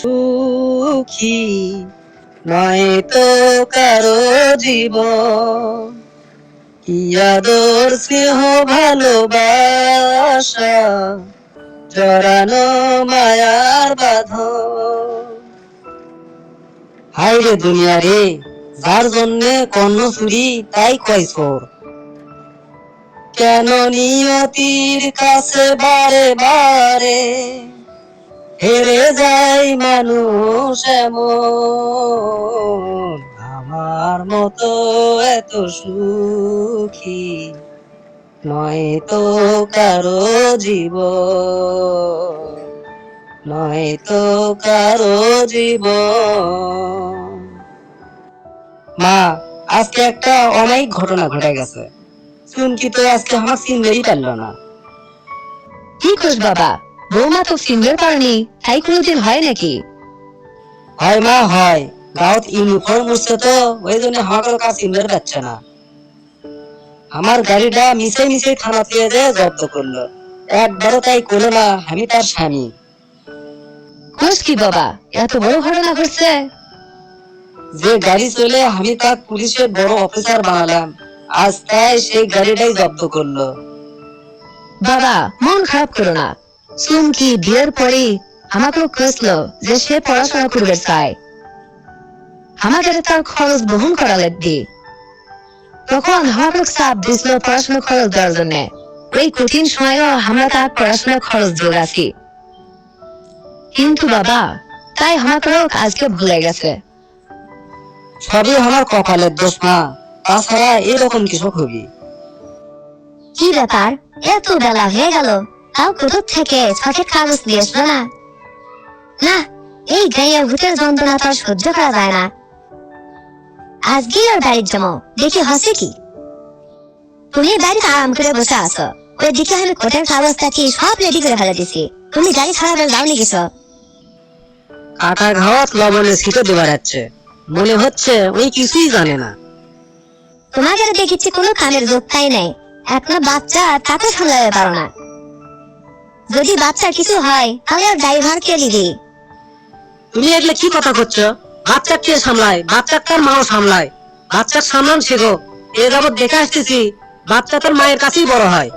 সুখী নয় তো কারো জীবন। কি আদর স্নেহ ভালোবাসা জড়ানো মায়ার বাঁধন। হায় রে দুনিয়া রে, যার জন্যে কর্ণ চুরি তাই কয় চোর। কেন নিয়তির কাছে বারে বারে হেরে যায় মানুষ এমন। আমার মতো এত সুখী নয় তো কারো জীবন, নয় তো কারো জীবন। মা, আজকে একটা অমায়িক ঘটনা ঘটে গেছে। চুমকি তো আজকে আমার চিনতেই পারল না। কি কোস বাবা, বৌমা তো চিনতে পারেনি, তাই কোনোদিন হয় নাকি? হয় মা হয়, গাঁত ইউনিফর্ম উঠছে তো ওই জন্য আমাকে কাজ চিনতে পারছে না। আমার গাড়িটা মিশে মিশে থানা থেকে যে জব্দ করলো। একবারও তাই করলো না আমি তার স্বামী। কোস কি বাবা, এত বড় ঘটনা ঘটছে? যে গাড়ি চলে আমি তার পুলিশের বড় অফিসার বানালাম, আজ তাই সেই গাড়িটাই জব্দ করলো। বাবা মন খারাপ করো না, চুমকি বিয়ের পরে আমাকেও কইলো যে সে পড়াশোনা করবে চায়, আমাদের তার খরচ বহন করা লাগবে। তখন আমাকে চাপ দিছিল পড়াশোনা খরচ দেওয়ার জন্য। ওই কঠিন সময়েও আমরা তার পড়াশোনা খরচ যোগাছি। কিন্তু বাবা, তাই আমাকেও আজকে ভুলে গেছে। সবই আমার কপালের দোষ মা, তাছাড়া এরকম কিছু হবি। কি ব্যাপার, এত বেলা হয়ে গেল, তাও কোথা থেকে ছকের কাগজ দিয়ে আসলো না? না, এই গায়ে ভূতের যন্ত্রণা তো আর সহ্য করা যায় না। আজকে আর বাড়ির জমো, দেখি হসে কি? তুমি বাড়িতে আরাম করে বসে আছো, ওই দিকে আমি কোটের কাগজটা কি সব রেডি করে ফেলে দিছি। তুমি গাড়ি ছাড়াবে যাওনি কিছু? কাটা ঘাওয়াত লবণে ছিটে দেওয়া যাচ্ছে, মনে হচ্ছে ওই কিছুই জানে না। তোমাকে দেখেছি কোনো কামের যোগটাই নাই, এখনো বাচ্চা তাকে সামলাতে পারো না। যদি বাচ্চার কিছু হয় তাহলে আর ড্রাইভার কে দিবি? তুমি এগুলো কি কথা করছো? বাচ্চা কে সামলায়? বাচ্চা তার মাও সামলায়। বাচ্চার সামলান শেখো। এ যাবৎ দেখে আসতেছি বাচ্চা তার মায়ের কাছেই বড় হয়।